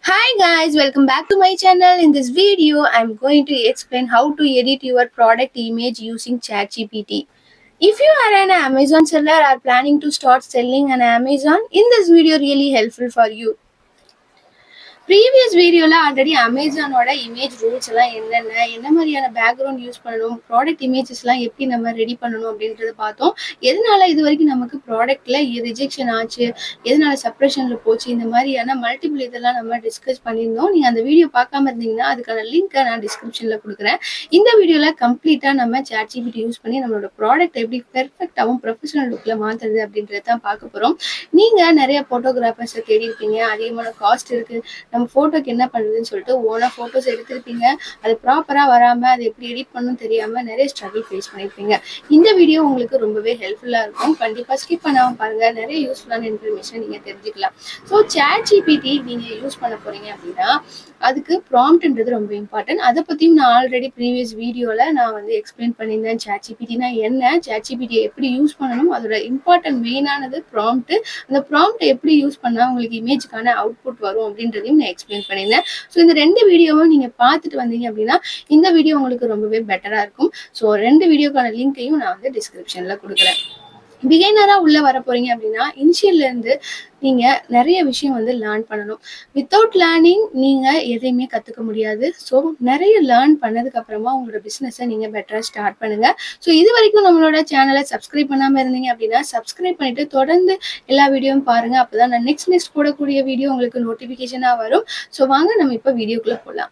Hi guys, welcome back to my channel. In this video, I'm going to explain how to edit your product image using ChatGPT. If you are an Amazon seller or planning to start selling on Amazon, in this video really helpful for you. Previous வீடியோவில் already அமேசானோட image rules எல்லாம் என்ன மாதிரியான background use பண்ணணும், product இமேஜஸ்லாம் எப்படி நம்ம ready பண்ணணும் அப்படின்றத பார்த்தோம். எதனால இது வரைக்கும் நமக்கு ப்ராடக்ட்ல ரிஜெக்ஷன் ஆச்சு, எதனால சப்ரேஷன்ல போச்சு, இந்த மாதிரியான மல்டிபிள் இதெல்லாம் நம்ம டிஸ்கஸ் பண்ணியிருந்தோம். நீங்க அந்த வீடியோ பார்க்காம இருந்தீங்கன்னா அதுக்கான லிங்க்கை நான் டிஸ்கிரிப்ஷன்ல கொடுக்குறேன். இந்த வீடியோவில் கம்ப்ளீட்டா நம்ம ChatGPT யூஸ் பண்ணி நம்மளோட ப்ராடக்ட் எப்படி பெர்ஃபெக்டாகவும் ப்ரொஃபஷனல் லுக்ல மாத்துறது அப்படின்றத தான் பார்க்க போறோம். நீங்க நிறைய போட்டோகிராஃபர்ஸை தேடி இருப்பீங்க, அதிகமான காஸ்ட் இருக்கு, நம்ம ஃபோட்டோக்கு என்ன பண்ணுறதுன்னு சொல்லிட்டு ஓனாக ஃபோட்டோஸ் எடுத்திருப்பீங்க. அது ப்ராப்பராக வராமல் அது எப்படி எடிட் பண்ணணும் தெரியாமல் நிறைய ஸ்ட்ரகிள் ஃபேஸ் பண்ணியிருப்பீங்க. இந்த வீடியோ உங்களுக்கு ரொம்பவே ஹெல்ப்ஃபுல்லாக இருக்கும். கண்டிப்பாக ஸ்கிப் பண்ணாமல் பாருங்கள், நிறைய யூஸ்ஃபுல்லான இன்ஃபர்மேஷன் நீங்கள் தெரிஞ்சுக்கலாம். ஸோ ChatGPT நீங்கள் யூஸ் பண்ண போகிறீங்க அப்படின்னா அதுக்கு ப்ராம்ப்ட்ன்றது ரொம்ப இம்பார்ட்டன்ட். அதை பற்றியும் நான் ஆல்ரெடி ப்ரீவியஸ் வீடியோவில் நான் வந்து எக்ஸ்பிளைன் பண்ணியிருந்தேன். ChatGPTனா என்ன, ChatGPT எப்படி யூஸ் பண்ணணும், அதோட இம்பார்ட்டன்ட் மெயினானது ப்ராம்ப்ட். அந்த ப்ராம்ப்ட் எப்படி யூஸ் பண்ணால் உங்களுக்கு இமேஜுக்கான அவுட்புட் வரும் அப்படின்றதையும் நான் எக்ஸ்பிளைன் பண்ணியிருந்தேன். ஸோ இந்த ரெண்டு வீடியோவும் நீங்கள் பார்த்துட்டு வந்தீங்க அப்படின்னா இந்த வீடியோ உங்களுக்கு ரொம்பவே பெட்டராக இருக்கும். ஸோ ரெண்டு வீடியோக்கான லிங்கையும் நான் வந்து டிஸ்கிரிப்ஷனில் கொடுக்குறேன். பிகைனரா உள்ள வர போறீங்க அப்படின்னா இனிஷியல்ல இருந்து நீங்க நிறைய விஷயம் வந்து லேர்ன் பண்ணணும். வித்தவுட் லேர்னிங் நீங்க எதையுமே கத்துக்க முடியாது. ஸோ நிறைய லேர்ன் பண்ணதுக்கு அப்புறமா உங்களோட பிசினஸை நீங்க பெட்டரா ஸ்டார்ட் பண்ணுங்க. ஸோ இது வரைக்கும் நம்மளோட சேனலை சப்ஸ்கிரைப் பண்ணாம இருந்தீங்க அப்படின்னா சப்ஸ்கிரைப் பண்ணிட்டு தொடர்ந்து எல்லா வீடியோவும் பாருங்க. அப்பதான் நான் நெக்ஸ்ட் போடக்கூடிய வீடியோ உங்களுக்கு நோட்டிபிகேஷனா வரும். ஸோ வாங்க நம்ம இப்போ வீடியோக்குள்ள போகலாம்.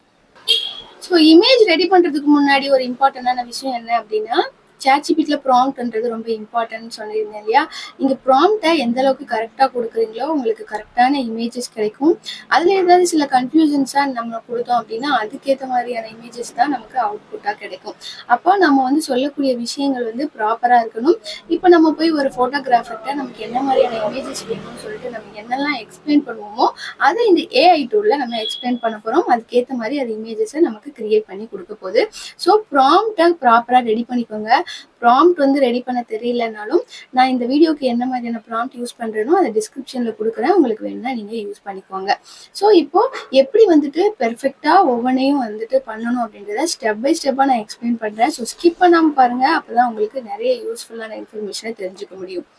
ஸோ இமேஜ் ரெடி பண்றதுக்கு முன்னாடி ஒரு இம்பார்ட்டன்டான விஷயம் என்ன அப்படின்னா ChatGPTல ப்ராம்ப்ட்ன்றது ரொம்ப இம்பார்ட்டன்ட் சொல்லியிருந்தேன் இல்லையா. நீங்க ப்ராம்ப்டை எந்த அளவுக்கு கரெக்டாக கொடுக்குறீங்களோ உங்களுக்கு கரெக்டான இமேஜஸ் கிடைக்கும். அதுல ஏதாவது சில கன்ஃபியூஷன்ஸா நம்ம கொடுத்தோம் அப்படின்னா அதுக்கேற்ற மாதிரியான இமேஜஸ் தான் நமக்கு அவுட்புட்டா கிடைக்கும். அப்போ நம்ம வந்து சொல்லக்கூடிய விஷயங்கள் வந்து ப்ராப்பரா இருக்கணும். இப்போ நம்ம போய் ஒரு போட்டோகிராஃபர்கிட்ட நமக்கு என்ன மாதிரியான இமேஜஸ் வேணும்னு சொல்லிட்டு நம்ம என்னெல்லாம் எக்ஸ்பிளைன் பண்ணுவோமோ அதை இந்த AI டூல்ல நம்ம எக்ஸ்பிளைன் பண்ண போறோம். அதுக்கேற்ற மாதிரி அது இமேஜஸை நமக்கு கிரியேட் பண்ணி கொடுக்க போகுது. ஸோ ப்ராம்ப்டை ப்ராப்பரா ரெடி பண்ணிக்கோங்க. ப்ராம்ப்ட் வந்து ரெடி பண்ண தெரியலனாலும் நான் இந்த வீடியோக்கு என்ன மாதிரியான ப்ராம்ப்ட் யூஸ் பண்றேனோ அதை டிஸ்கிரிப்ஷன்ல கொடுக்குறேன், உங்களுக்கு வேணும்னா நீங்க யூஸ் பண்ணிக்கோங்க. ஸோ இப்போ எப்படி வந்துட்டு பெர்ஃபெக்டா ஒவ்வொன்றையும் வந்துட்டு பண்ணணும் அப்படின்றத ஸ்டெப் பை ஸ்டெப்பா நான் எக்ஸ்பிளைன் பண்றேன். ஸோ ஸ்கிப் பண்ணாம பாருங்க, அப்பதான் உங்களுக்கு நிறைய யூஸ்ஃபுல்லான இன்ஃபர்மேஷனை தெரிஞ்சுக்க முடியும்.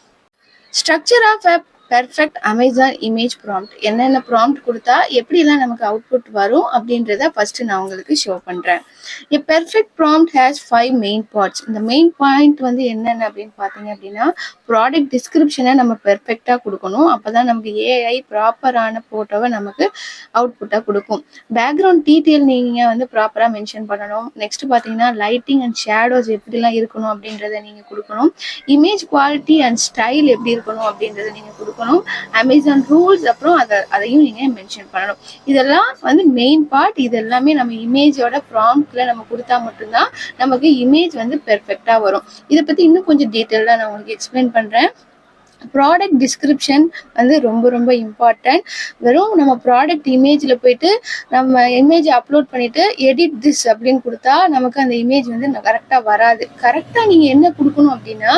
Structure of a perfect Amazon image prompt, என்னென்ன ப்ராம்ப்ட் கொடுத்தா எப்படிலாம் நமக்கு அவுட்புட் வரும் அப்படின்றத ஃபர்ஸ்ட் நான் உங்களுக்கு ஷோ பண்றேன். A perfect prompt has 5 main parts. இந்த மெயின் பாயிண்ட் வந்து என்னென்ன அப்படின்னு பார்த்தீங்க அப்படின்னா ப்ராடக்ட் டிஸ்கிரிப்ஷனை நம்ம பெர்ஃபெக்டாக கொடுக்கணும். அப்போதான் நமக்கு AI ப்ராப்பரான ஃபோட்டோவை நமக்கு அவுட்புட்டாக கொடுக்கும். பேக்ரவுண்ட் டீட்டெயில் நீங்கள் வந்து ப்ராப்பராக மென்ஷன் பண்ணணும். நெக்ஸ்ட் பார்த்தீங்கன்னா லைட்டிங் அண்ட் ஷேடோஸ் எப்படிலாம் இருக்கணும் அப்படின்றத நீங்கள் கொடுக்கணும். இமேஜ் குவாலிட்டி அண்ட் ஸ்டைல் எப்படி இருக்கணும் அப்படின்றத நீங்கள் கொடுக்கணும். அமேசான் ரூல்ஸ் அப்புறம் அதையும் நீங்கள் மென்ஷன் பண்ணணும். இதெல்லாம் வந்து மெயின் பார்ட். இது எல்லாமே நம்ம இமேஜோட ப்ராம்ப்ட்ல நம்ம கொடுத்தா மட்டும்தான் நமக்கு இமேஜ் வந்து பெர்ஃபெக்டா வரும். இதை பத்தி இன்னும் கொஞ்சம் டீட்டெயிலா நான் உங்களுக்கு எக்ஸ்பிளைன் பண்றேன். ப்ராடக்ட் டிஸ்கிரிப்ஷன் வந்து ரொம்ப ரொம்ப இம்பார்ட்டன்ட். வெறும் நம்ம ப்ராடக்ட் இமேஜில் போயிட்டு நம்ம இமேஜ் அப்லோட் பண்ணிட்டு எடிட் திஸ் அப்படின்னு கொடுத்தா நமக்கு அந்த இமேஜ் வந்து கரெக்டாக வராது. கரெக்டாக நீங்கள் என்ன கொடுக்கணும் அப்படின்னா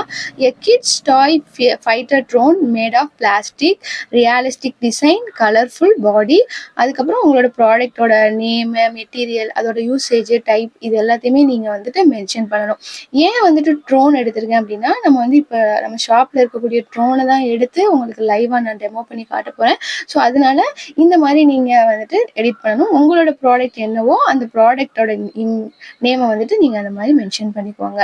a kids toy fighter drone made of plastic, realistic design, colourful body, அதுக்கப்புறம் உங்களோட ப்ராடக்டோட நேமு, மெட்டீரியல், அதோட யூசேஜ், டைப், இது எல்லாத்தையுமே நீங்கள் வந்துட்டு மென்ஷன் பண்ணணும். ஏன் வந்துட்டு ட்ரோன் எடுத்திருக்கேன் அப்படின்னா நம்ம வந்து இப்போ நம்ம ஷாப்பில் இருக்கக்கூடிய ட்ரோன் தான் எடுத்து உங்களுக்கு லைவா நான் டெமோ பண்ணி காட்ட போறேன். ஸோ அதனால இந்த மாதிரி நீங்க வந்துட்டு எடிட் பண்ணணும். உங்களோட ப்ராடக்ட் என்னவோ அந்த ப்ராடக்டோட நேமை வந்துட்டு நீங்க அந்த மாதிரி மென்ஷன் பண்ணிக்கோங்க.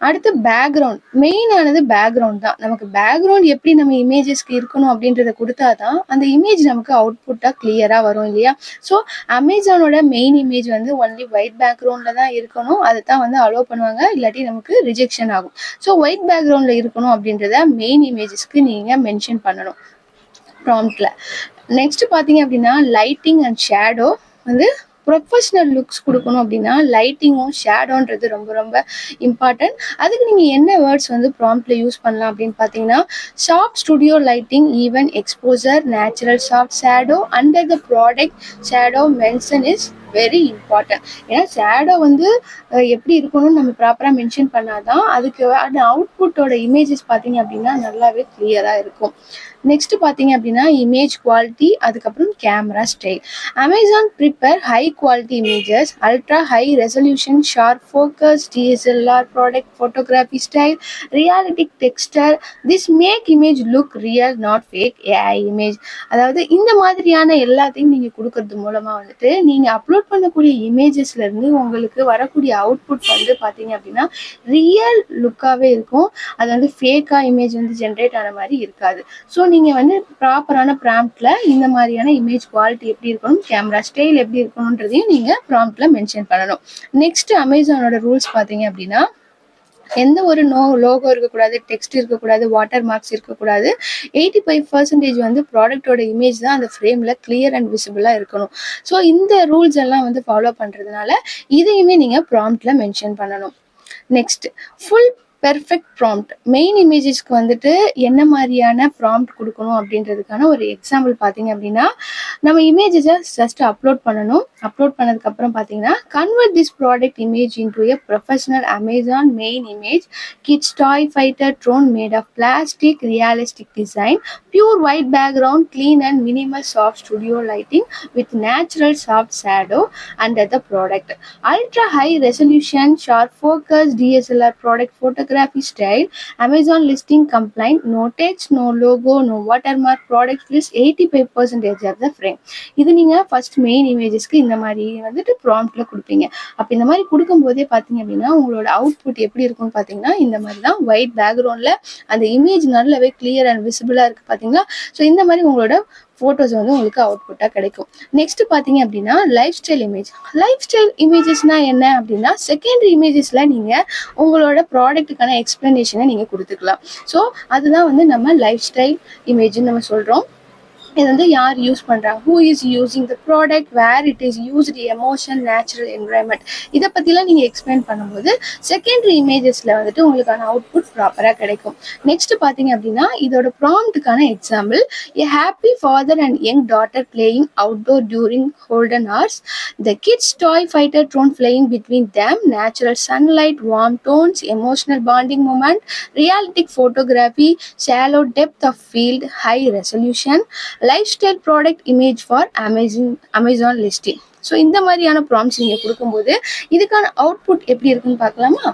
அடுத்து பேக்ரவுண்ட், மெயினானது பேக்ரவுண்ட் தான். நமக்கு பேக்ரவுண்ட் எப்படி நம்ம இமேஜஸ்க்கு இருக்கணும் அப்படின்றத கொடுத்தாதான் அந்த இமேஜ் நமக்கு அவுட்புட்டா கிளியரா வரும் இல்லையா. ஸோ அமேசானோட மெயின் இமேஜ் வந்து ஒன்லி ஒயிட் பேக்ரவுண்ட்ல தான் இருக்கணும். அதை தான் வந்து அலோவ் பண்ணுவாங்க, இல்லாட்டி நமக்கு ரிஜெக்ஷன் ஆகும். ஸோ ஒயிட் பேக்ரவுண்ட்ல இருக்கணும் அப்படின்றத மெயின் இமேஜஸ்க்கு நீங்க மென்ஷன் பண்ணணும் ப்ராம்ப்ட்ல. நெக்ஸ்ட் பாத்தீங்க அப்படின்னா லைட்டிங் அண்ட் ஷேடோ வந்து ப்ரொஃபஷனல் லுக்ஸ் கொடுக்கணும் அப்படின்னா லைட்டிங்கும் ஷேடோன்றது ரொம்ப ரொம்ப இம்பார்ட்டன்ட். அதுக்கு நீங்கள் என்ன வேர்ட்ஸ் வந்து ப்ராம்ப்ட்ல யூஸ் பண்ணலாம் அப்படின்னு பார்த்தீங்கன்னா sharp studio lighting, even exposure, natural soft shadow, under the product shadow mention is very important. ஏன்னா ஷேடோ வந்து எப்படி இருக்கணும்னு நம்ம ப்ராப்பராக மென்ஷன் பண்ணாதான் அதுக்கு அந்த அவுட்புட்டோட இமேஜஸ் பார்த்தீங்க அப்படின்னா நல்லாவே கிளியராக இருக்கும். நெக்ஸ்ட் பார்த்தீங்க அப்படின்னா இமேஜ் குவாலிட்டி, அதுக்கப்புறம் camera style. Amazon prepare high quality images, ultra high resolution, sharp focus, DSLR product photography style, realistic texture. This make image look real not fake AI image. அதாவது இந்த மாதிரியான எல்லாத்தையும் நீங்கள் கொடுக்கறது மூலமாக வந்துட்டு நீங்கள் அப்லோட் பண்ணக்கூடிய இமேஜஸ்லேருந்து உங்களுக்கு வரக்கூடிய அவுட்புட் வந்து பார்த்தீங்க அப்படின்னா ரியல் லுக்காகவே இருக்கும். அது வந்து ஃபேக்காக இமேஜ் வந்து ஜென்ரேட் ஆன மாதிரி இருக்காது. ஸோ நீங்கள் வந்து ப்ராப்பரான ப்ராம்ப்டில் இந்த மாதிரியான இமேஜ் குவாலிட்டி எப்படி இருக்கணும், கேமரா ஸ்டைல் எப்படி இருக்கணுன்றதையும் நீங்கள் ப்ராம்ப்டில் மென்ஷன் பண்ணணும். நெக்ஸ்ட் அமேசானோட ரூல்ஸ் பார்த்தீங்க அப்படின்னா எந்த ஒரு லோகோ இருக்கக்கூடாது, டெக்ஸ்ட் இருக்கக்கூடாது, வாட்டர் மார்க்ஸ் இருக்கக்கூடாது. 85% வந்து ப்ராடக்டோட இமேஜ் தான் அந்த ஃப்ரேமில் கிளியர் அண்ட் விசிபிளாக இருக்கணும். ஸோ இந்த ரூல்ஸ் எல்லாம் வந்து ஃபாலோ பண்ணுறதுனால இதையுமே நீங்கள் ப்ராம்ப்டில் மென்ஷன் பண்ணணும். Next full perfect prompt. Main இமேஜஸ்க்கு வந்துட்டு என்ன மாதிரியான ப்ராம்ப்ட் கொடுக்கணும் அப்படின்றதுக்கான ஒரு எக்ஸாம்பிள் பார்த்தீங்க அப்படின்னா நம்ம இமேஜஸை ஜஸ்ட் அப்லோட் பண்ணணும். அப்லோட் பண்ணதுக்கப்புறம் பார்த்தீங்கன்னா convert this product image into a professional Amazon main image, kids toy fighter drone made of plastic, realistic design, pure white background, clean and minimal soft studio lighting with natural soft shadow under the product. Ultra high resolution, sharp focus, DSLR product photography style, Amazon listing compliant, no text, no logo, no watermark, product list 85% of the frame. இது நீங்கள் first main இமேஜஸ்க்கு இந்த மாதிரி வந்துட்டு ப்ராம்ப்டில் கொடுப்பீங்க. அப்போ இந்த மாதிரி கொடுக்கும்போதே பார்த்தீங்க அப்படின்னா உங்களோட அவுட்புட் எப்படி இருக்கும்னு பார்த்தீங்கன்னா இந்த மாதிரி தான் ஒயிட் பேக்ரவுண்டில் அந்த இமேஜ் நல்லாவே கிளியர் அண்ட் விசிபிளாக இருக்குது பார்த்தீங்களா. ஸோ இந்த மாதிரி உங்களோட ஃபோட்டோஸ் வந்து உங்களுக்கு அவுட்புட்டாக கிடைக்கும். நெக்ஸ்ட் பார்த்தீங்க அப்படின்னா lifestyle image. Lifestyle இமேஜஸ்னால் என்ன அப்படின்னா செகண்டரி இமேஜஸில் நீங்கள் உங்களோட ப்ராடக்ட்டுக்கான எக்ஸ்ப்ளனேஷனை நீங்கள் கொடுத்துக்கலாம். ஸோ அதுதான் வந்து நம்ம லைஃப் ஸ்டைல் இமேஜ்னு நம்ம சொல்கிறோம். இது வந்து யார் யூஸ் பண்ணுறாங்க, who is using the product, where it is used, emotion, natural environment, இதை பற்றிலாம் நீங்கள் எக்ஸ்பிளைன் பண்ணும்போது செகண்டரி இமேஜஸில் வந்துட்டு உங்களுக்கான அவுட்புட் ப்ராப்பராக கிடைக்கும். நெக்ஸ்ட் பார்த்தீங்க அப்படின்னா இதோட ப்ராம்ப்ட்டுக்கான example, a happy father and young daughter playing outdoor during golden hours, the kids toy fighter drone flying between them, natural sunlight, warm tones, emotional bonding moment, realistic photography, shallow depth of field, high resolution, lifestyle product image for Amazon listing. So இந்த மாதிரியான prompts நீங்கள் கொடுக்கும்போது இதுக்கான output எப்படி இருக்குன்னு பார்க்கலாமா.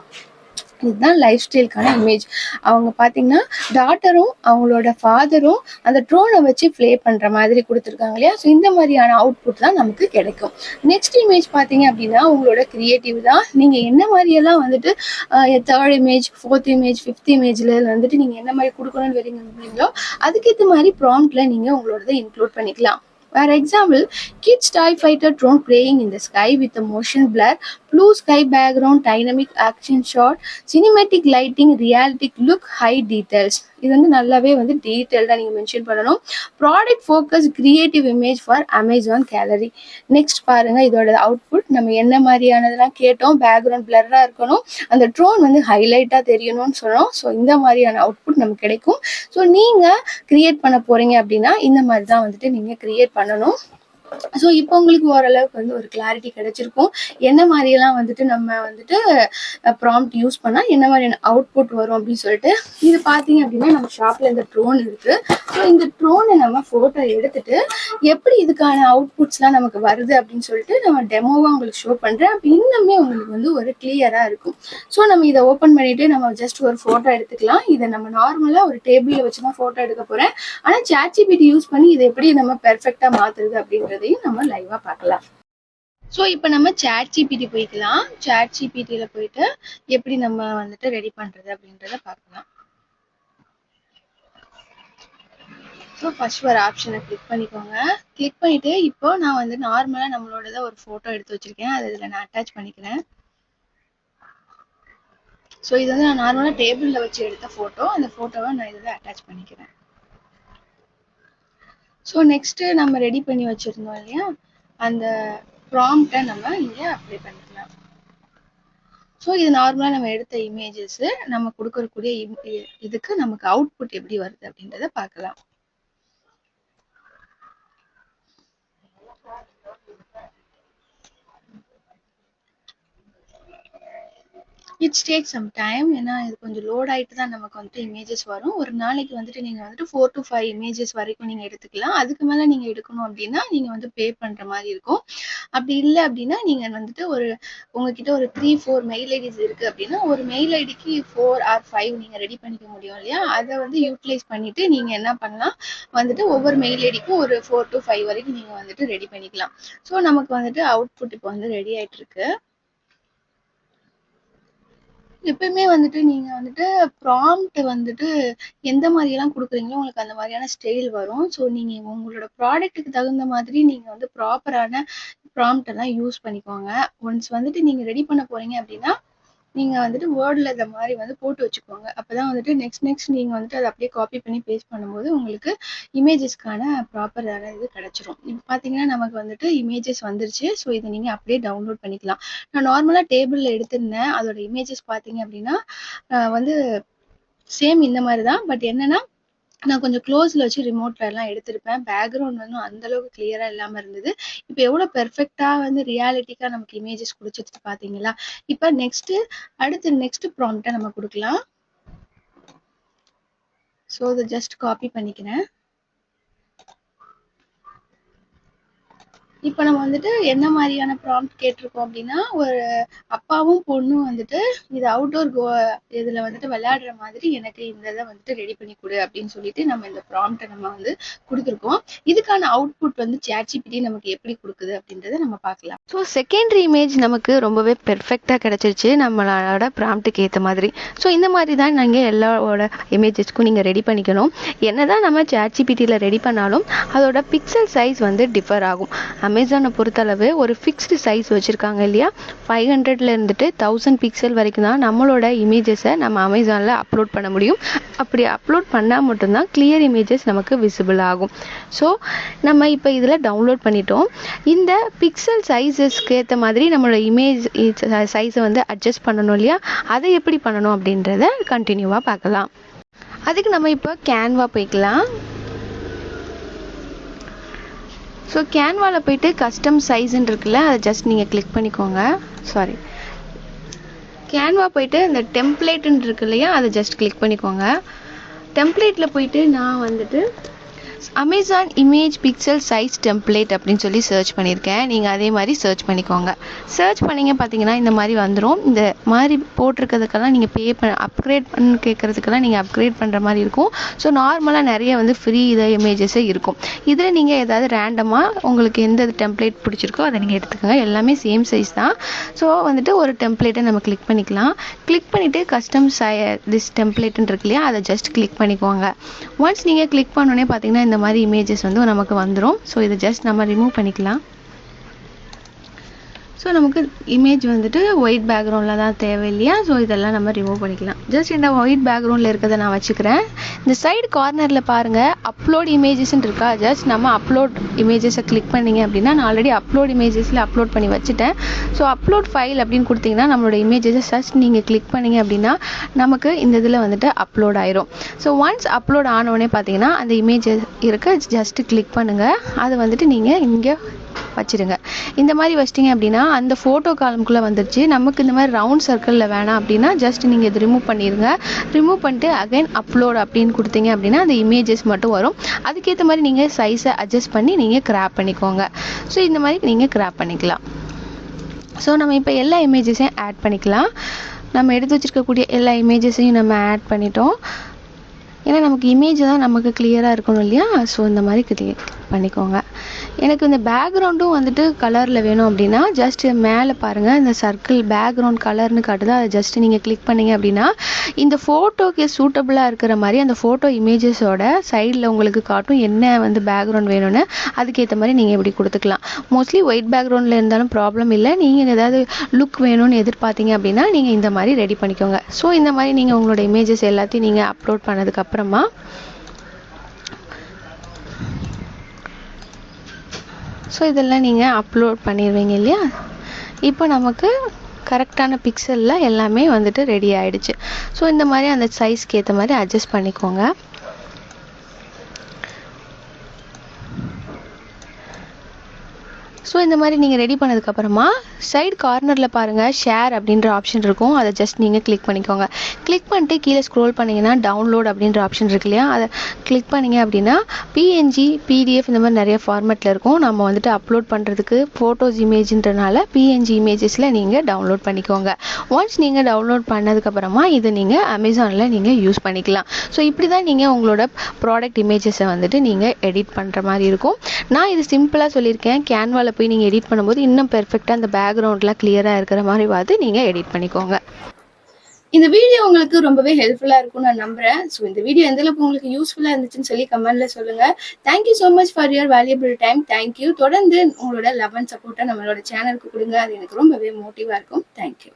இதுதான் life ஸ்டைலுக்கான image. அவங்க பார்த்தீங்கன்னா டாட்டரும் அவங்களோட ஃபாதரும் அந்த ட்ரோனை வச்சு ப்ளே பண்ணுற மாதிரி கொடுத்துருக்காங்க இல்லையா. ஸோ இந்த மாதிரியான அவுட்புட் தான் நமக்கு கிடைக்கும். நெக்ஸ்ட் இமேஜ் பார்த்தீங்க அப்படின்னா உங்களோட கிரியேட்டிவ் தான். நீங்கள் என்ன மாதிரியெல்லாம் வந்துட்டு third image, fourth image, fifth இமேஜில் வந்துட்டு நீங்கள் என்ன மாதிரி கொடுக்கணும்னு வரீங்களோ அதுக்கேற்ற மாதிரி ப்ராம்ப்டில் நீங்கள் உங்களோடதை இன்க்ளூட் பண்ணிக்கலாம். For example, kids toy fighter drone playing in the sky with a motion blur, blue sky background, dynamic action shot, cinematic lighting, realistic look, high details. இது வந்து நல்லாவே வந்து டீட்டெயில்டாக நீங்கள் மென்ஷன் பண்ணணும். Product focus creative image for Amazon gallery. Next பாருங்கள் இதோட output. நம்ம என்ன மாதிரியானதெல்லாம் கேட்டோம், பேக்ரவுண்ட் பிளர்ராக இருக்கணும், அந்த ட்ரோன் வந்து ஹைலைட்டாக தெரியணும்னு சொன்னோம். ஸோ இந்த மாதிரியான அவுட்புட் நமக்கு கிடைக்கும். ஸோ நீங்கள் கிரியேட் பண்ண போகிறீங்க அப்படின்னா இந்த மாதிரி தான் வந்துட்டு நீங்கள் கிரியேட் பண்ணணும். ஸோ இப்போ உங்களுக்கு ஓரளவுக்கு வந்து ஒரு கிளாரிட்டி கிடைச்சிருக்கும் என்ன மாதிரியெல்லாம் வந்துட்டு நம்ம வந்துட்டு ப்ராம்ப்ட் யூஸ் பண்ணால் என்ன மாதிரியான அவுட்புட் வரும் அப்படின்னு சொல்லிட்டு. இது பார்த்தீங்க அப்படின்னா நம்ம ஷாப்பில் இந்த ட்ரோன் இருக்குது. ஸோ இந்த ட்ரோனை நம்ம ஃபோட்டோ எடுத்துட்டு எப்படி இதுக்கான அவுட்புட்ஸ்லாம் நமக்கு வருது அப்படின்னு சொல்லிட்டு நம்ம டெமோவாக உங்களுக்கு ஷோ பண்ணுறேன். அப்போ இன்னுமே உங்களுக்கு வந்து ஒரு கிளியராக இருக்கும். ஸோ நம்ம இதை ஓப்பன் பண்ணிவிட்டு நம்ம ஜஸ்ட் ஒரு ஃபோட்டோ எடுத்துக்கலாம். இதை நம்ம நார்மலாக ஒரு டேபிளில் வச்சு தான் ஃபோட்டோ எடுக்க போகிறேன். ஆனால் சாட்ஜிபிடி யூஸ் பண்ணி இதை எப்படி நம்ம பெர்ஃபெக்டாக மாற்றுறது அப்படின்றது நம்ம லைவா பார்க்கலாம். ஸோ இப்போ நம்ம சாட்ஜிபிடி போய்க்கலாம். சாட்ஜிபிடியில் போயிட்டு எப்படி நம்ம வந்துட்டு ரெடி பண்ணுறது அப்படின்றத பார்க்கலாம். ஸோ ஃபர்ஸ்ட் ஒரு ஆப்ஷனை கிளிக் பண்ணிக்கோங்க. கிளிக் பண்ணிவிட்டு இப்போ நான் வந்து நார்மலாக நம்மளோட ஒரு ஃபோட்டோ எடுத்து வச்சுருக்கேன். அது இதில் நான் அட்டாச் பண்ணிக்கிறேன். ஸோ இது வந்து நான் நார்மலாக டேபிளில் வச்சு எடுத்த ஃபோட்டோ. அந்த ஃபோட்டோவை நான் இதில் அட்டாச் பண்ணிக்கிறேன். ஸோ நெக்ஸ்ட்டு நம்ம ரெடி பண்ணி வச்சுருந்தோம் இல்லையா, அந்த ப்ராம்ப்டை நம்ம இங்கே அப்ளை பண்ணிக்கலாம். ஸோ இது நார்மலாக நம்ம எடுத்த இமேஜஸ்ஸு நம்ம கொடுக்கக்கூடிய இதுக்கு நமக்கு அவுட்புட் எப்படி வருது அப்படின்றத பார்க்கலாம். It's take some time. ஏன்னா இது கொஞ்சம் லோட் ஆயிட்டு தான் நமக்கு வந்துட்டு இமேஜஸ் வரும். ஒரு நாளைக்கு வந்துட்டு நீங்க வந்துட்டு 4 to 5 இமேஜஸ் வரைக்கும் நீங்க எடுத்துக்கலாம். அதுக்கு மேல நீங்க எடுக்கணும் அப்படின்னா நீங்க வந்து பே பண்ற மாதிரி இருக்கும். அப்படி இல்லை அப்படின்னா நீங்க வந்துட்டு உங்ககிட்ட ஒரு 3-4 மெயில் ஐடிஸ் இருக்கு அப்படின்னா ஒரு மெயில் ஐடிக்கு 4 or 5 நீங்க ரெடி பண்ணிக்க முடியும் இல்லையா? அதை வந்து யூட்டிலைஸ் பண்ணிட்டு நீங்க என்ன பண்ணலாம், வந்துட்டு ஒவ்வொரு மெயில் ஐடிக்கும் ஒரு 4 to 5 வரைக்கும் நீங்க வந்துட்டு ரெடி பண்ணிக்கலாம். ஸோ நமக்கு வந்துட்டு அவுட்புட் இப்போ வந்து ரெடி ஆயிட்டு இருக்கு. எப்பயுமே வந்துட்டு நீங்க வந்துட்டு ப்ராம்ப்ட் வந்துட்டு எந்த மாதிரியெல்லாம் கொடுக்குறீங்களோ உங்களுக்கு அந்த மாதிரியான ஸ்டைல் வரும். ஸோ நீங்க உங்களோட ப்ராடக்ட்டுக்கு தகுந்த மாதிரி நீங்க வந்து ப்ராப்பரான ப்ராம்ப்ட் எல்லாம் யூஸ் பண்ணிக்கோங்க. ஒன்ஸ் வந்துட்டு நீங்க ரெடி பண்ண போறீங்க அப்படின்னா நீங்க வந்துட்டு வேர்ட்ல இந்த மாதிரி வந்து போட்டு வச்சுக்கோங்க. அப்பதான் வந்துட்டு நெக்ஸ்ட் நீங்க வந்துட்டு அதை அப்படியே காப்பி பண்ணி பேஸ்ட் பண்ணும்போது உங்களுக்கு இமேஜஸ்க்கான ப்ராப்பரான இது கிடைச்சிரும். இப்போ பார்த்தீங்கன்னா நமக்கு வந்துட்டு இமேஜஸ் வந்துருச்சு. ஸோ இதை நீங்க அப்படியே டவுன்லோட் பண்ணிக்கலாம். நான் நார்மலா டேபிள்ல எடுத்திருந்தேன். அதோட இமேஜஸ் பார்த்தீங்க அப்படின்னா வந்து சேம் இந்த மாதிரி தான். பட் என்னன்னா நான் கொஞ்சம் க்ளோஸ்ல வச்சு ரிமோட்ல எல்லாம் எடுத்திருப்பேன். பேக்ரவுண்ட் வந்து அந்த அளவுக்கு கிளியரா இல்லாம இருந்தது. இப்போ எவ்வளவு பெர்ஃபெக்ட்டா வந்து ரியாலிட்டிக்கா நமக்கு இமேஜஸ் குடிச்சிட்டு பாத்தீங்களா? இப்ப நெக்ஸ்ட் ப்ராம்ப்ட நம்ம கொடுக்கலாம். ஸோ இதை ஜஸ்ட் காப்பி பண்ணிக்கிறேன். இப்போ நம்ம வந்துட்டு என்ன மாதிரியான ப்ராம்ப்ட் கேட்டிருக்கோம் அப்படின்னா ஒரு அப்பாவும் பொண்ணும் வந்துட்டு இது அவுட்டோர் இதுல வந்துட்டு விளையாடுற மாதிரி எனக்கு இந்த இதை வந்துட்டு ரெடி பண்ணி கொடு அப்படின்னு சொல்லிட்டு நம்ம இந்த ப்ராம்ப்டை நம்ம வந்து கொடுத்துருக்கோம். இதுக்கான அவுட்புட் வந்து ChatGPT நமக்கு எப்படி கொடுக்குது அப்படின்றத நம்ம பார்க்கலாம். ஸோ செகண்டரி இமேஜ் நமக்கு ரொம்பவே பெர்ஃபெக்டாக கிடச்சிருச்சு நம்மளோட ப்ராம்ப்ட்டுக்கு ஏற்ற மாதிரி. ஸோ இந்த மாதிரி தான் நீங்கள் எல்லாரோட இமேஜஸ்க்கும் நீங்கள் ரெடி பண்ணிக்கணும். என்ன தான் நம்ம ChatGPTயில் ரெடி பண்ணாலும் அதோட பிக்சல் சைஸ் வந்து டிஃபர் ஆகும். அமேசானை பொறுத்தளவு ஒரு ஃபிக்ஸ்டு சைஸ் வச்சுருக்காங்க இல்லையா? 500 இருந்துட்டு 1000 பிக்சல் வரைக்கும் தான் நம்மளோட இமேஜஸை நம்ம அமேசானில் அப்லோட் பண்ண முடியும். அப்படி அப்லோட் பண்ணால் மட்டும்தான் கிளியர் இமேஜஸ் நமக்கு விசிபிள் ஆகும். ஸோ நம்ம இப்போ இதில் டவுன்லோட் பண்ணிட்டோம். இந்த பிக்சல் சைஸஸ்க்கு ஏற்ற மாதிரி நம்மளோட இமேஜ் சைஸை வந்து அட்ஜஸ்ட் பண்ணணும் இல்லையா? அதை எப்படி பண்ணணும் அப்படின்றத கண்டினியூவாக பார்க்கலாம். அதுக்கு நம்ம இப்போ கேன்வா போய்க்கலாம். ஸோ கேன்வாவில் போயிட்டு கஸ்டம் சைஸ்ன்னு இருக்குல்ல, அதை ஜஸ்ட் நீங்கள் கிளிக் பண்ணிக்கோங்க. கேன்வா போயிட்டு இந்த டெம்ப்ளேட்டுன்னு இருக்கு இல்லையா, அதை ஜஸ்ட் கிளிக் பண்ணிக்கோங்க. டெம்ப்ளேட்டில் போயிட்டு நான் வந்துட்டு Amazon image pixel size template அப்படின்னு சொல்லி சர்ச் பண்ணியிருக்கேன். நீங்கள் அதே மாதிரி சர்ச் பண்ணிக்கோங்க. சர்ச் பண்ணிங்க பார்த்தீங்கன்னா இந்த மாதிரி வந்துடும். இந்த மாதிரி போட்டிருக்கிறதுக்கெல்லாம் நீங்கள் அப்கிரேட் பண்ணி கேட்குறதுக்கெல்லாம் நீங்கள் அப்கிரேட் பண்ணுற மாதிரி இருக்கும். ஸோ நார்மலாக நிறைய வந்து ஃப்ரீ இமேஜஸே இருக்கும். இதில் நீங்கள் ஏதாவது ரேண்டமாக உங்களுக்கு எந்த டெம்ப்ளேட் பிடிச்சிருக்கோ அதை நீங்கள் எடுத்துக்கோங்க. எல்லாமே சேம் சைஸ் தான். ஸோ வந்துட்டு ஒரு டெம்ப்ளேட்டை நம்ம கிளிக் பண்ணிக்கலாம். கிளிக் பண்ணிவிட்டு கஸ்டம் திஸ் டெம்ப்ளேட்டுன்னு இருக்கு இல்லையா, அதை ஜஸ்ட் கிளிக் பண்ணிக்கோங்க. ஒன்ஸ் நீங்கள் கிளிக் பண்ணோன்னே பார்த்தீங்கன்னா இந்த மாதிரி இமேஜஸ் வந்து நமக்கு வந்துடும். ஸோ இதை ஜஸ்ட் நம்ம ரிமூவ் பண்ணிக்கலாம். ஸோ நமக்கு இமேஜ் வந்துட்டு ஒயிட் பேக்ரவுண்டில் தான் தேவை இல்லையா? ஸோ இதெல்லாம் நம்ம ரிமூவ் பண்ணிக்கலாம். ஜஸ்ட் இந்த ஒயிட் பேக்ரவுண்டில் இருக்கிறத நான் வச்சுக்கிறேன். இந்த சைடு கார்னரில் பாருங்கள் அப்லோட் இமேஜஸ்ன்னு இருக்கா, ஜஸ்ட் நம்ம அப்லோட் இமேஜஸை கிளிக் பண்ணிங்க அப்படின்னா நான் ஆல்ரெடி அப்லோட் இமேஜஸில் அப்லோட் பண்ணி வச்சுட்டேன். ஸோ அப்லோட் ஃபைல் அப்படின்னு கொடுத்தீங்கன்னா நம்மளோட இமேஜஸை ஜஸ்ட் நீங்கள் கிளிக் பண்ணிங்க அப்படின்னா நமக்கு இந்த இதில் வந்துட்டு அப்லோட் ஆயிரும். ஸோ ஒன்ஸ் அப்லோட் ஆனோடனே பார்த்தீங்கன்னா அந்த இமேஜஸ் இருக்க ஜஸ்ட்டு கிளிக் பண்ணுங்கள். அது வந்துட்டு நீங்கள் இங்கே வச்சுருங்க. இந்த மாதிரி வச்சிட்டிங்க அப்படின்னா அந்த ஃபோட்டோ காலம்குள்ளே வந்துடுச்சு. நமக்கு இந்த மாதிரி ரவுண்ட் சர்க்கிளில் வேணாம் அப்படின்னா ஜஸ்ட் நீங்கள் இது ரிமூவ் பண்ணிடுங்க. ரிமூவ் பண்ணிட்டு அகைன் அப்லோட் அப்படின்னு கொடுத்தீங்க அப்படின்னா அந்த இமேஜஸ் மட்டும் வரும். அதுக்கேற்ற மாதிரி நீங்கள் சைஸை அட்ஜஸ்ட் பண்ணி நீங்கள் கிராப் பண்ணிக்கோங்க. ஸோ இந்த மாதிரி நீங்கள் கிராப் பண்ணிக்கலாம். ஸோ நம்ம இப்போ எல்லா இமேஜஸையும் ஆட் பண்ணிக்கலாம். நம்ம எடுத்து வச்சுருக்கக்கூடிய எல்லா இமேஜஸையும் நம்ம ஆட் பண்ணிட்டோம். ஏன்னா நமக்கு இமேஜ் தான் நமக்கு கிளியராக இருக்கணும் இல்லையா? ஸோ இந்த மாதிரி கிளிக் பண்ணிக்கோங்க. எனக்கு இந்த பேக்ரவுண்டும் வந்துட்டு கலரில் வேணும் அப்படின்னா ஜஸ்ட் மேலே பாருங்கள் இந்த சர்க்கிள் பேக்ரவுண்ட் கலர்னு காட்டுது. அதை ஜஸ்ட் நீங்கள் கிளிக் பண்ணிங்க அப்படின்னா இந்த ஃபோட்டோக்கு சூட்டபுளாக இருக்கிற மாதிரி அந்த ஃபோட்டோ இமேஜஸோட சைடில் உங்களுக்கு காட்டும் என்ன வந்து பேக்ரவுண்ட் வேணும்னு. அதுக்கேற்ற மாதிரி நீங்கள் இப்படி கொடுத்துக்கலாம். மோஸ்ட்லி ஒயிட் பேக்ரவுண்டில் இருந்தாலும் ப்ராப்ளம் இல்லை. நீங்கள் ஏதாவது லுக் வேணும்னு எதிர்பார்த்தீங்க அப்படின்னா நீங்கள் இந்த மாதிரி ரெடி பண்ணிக்கோங்க. ஸோ இந்த மாதிரி நீங்கள் உங்களோட இமேஜஸ் எல்லாத்தையும் நீங்கள் அப்லோட் பண்ணதுக்கப்புறமா ஸோ இதெல்லாம் நீங்கள் அப்லோட் பண்ணிடுவீங்க இல்லையா? இப்போ நமக்கு கரெக்டான பிக்சலில் எல்லாமே வந்துட்டு ரெடி ஆகிடுச்சு. ஸோ இந்த மாதிரி அந்த சைஸ்க்கு ஏற்ற மாதிரி அட்ஜஸ்ட் பண்ணிக்கோங்க. ஸோ இந்த மாதிரி நீங்கள் ரெடி பண்ணதுக்கப்புறமா சைடு கார்னரில் பாருங்கள் ஷேர் அப்படின்ற ஆப்ஷன் இருக்கும். அதை ஜஸ்ட் நீங்கள் கிளிக் பண்ணிக்கோங்க. கிளிக் பண்ணிட்டு கீழே ஸ்க்ரோல் பண்ணிங்கன்னா டவுன்லோட் அப்படின்ற ஆப்ஷன் இருக்கு இல்லையா, அதை கிளிக் பண்ணிங்க அப்படின்னா பிஎன்ஜி பிடிஎஃப் இந்த மாதிரி நிறைய ஃபார்மேட்டில் இருக்கும். நம்ம வந்துட்டு அப்லோட் பண்ணுறதுக்கு ஃபோட்டோஸ் இமேஜ்ன்றனால பிஎன்ஜி இமேஜஸில் நீங்கள் டவுன்லோட் பண்ணிக்கோங்க. ஒன்ஸ் நீங்கள் டவுன்லோட் பண்ணதுக்கப்புறமா இதை நீங்கள் அமேசானில் நீங்கள் யூஸ் பண்ணிக்கலாம். ஸோ இப்படி தான் நீங்கள் உங்களோட ப்ராடக்ட் இமேஜஸை வந்துட்டு நீங்கள் எடிட் பண்ணுற மாதிரி இருக்கும். நான் இது சிம்பிளாக சொல்லியிருக்கேன். கேன்வாவில் போய் நீங்கள் எடிட் பண்ணும்போது இன்னும் பெர்ஃபெக்டாக அந்த பேக்ரவுண்ட்லாம் கிளியராக இருக்கிற மாதிரி பார்த்து நீங்கள் எடிட் பண்ணிக்கோங்க. இந்த வீடியோ உங்களுக்கு ரொம்பவே ஹெல்ப்ஃபுல்லா இருக்கும்னு நான் நம்புறேன். ஸோ இந்த வீடியோ எந்த அளவுக்கு உங்களுக்கு யூஸ்ஃபுல்லா இருந்துச்சுன்னு சொல்லி கமெண்ட்ல சொல்லுங்க. Thank you so much for your valuable time. Thank you. தொடர்ந்து உங்களோட லவ் அண்ட் சப்போர்ட்டை நம்மளோட சேனலுக்கு கொடுங்க. அது எனக்கு ரொம்பவே மோட்டிவா இருக்கும். தேங்க்யூ.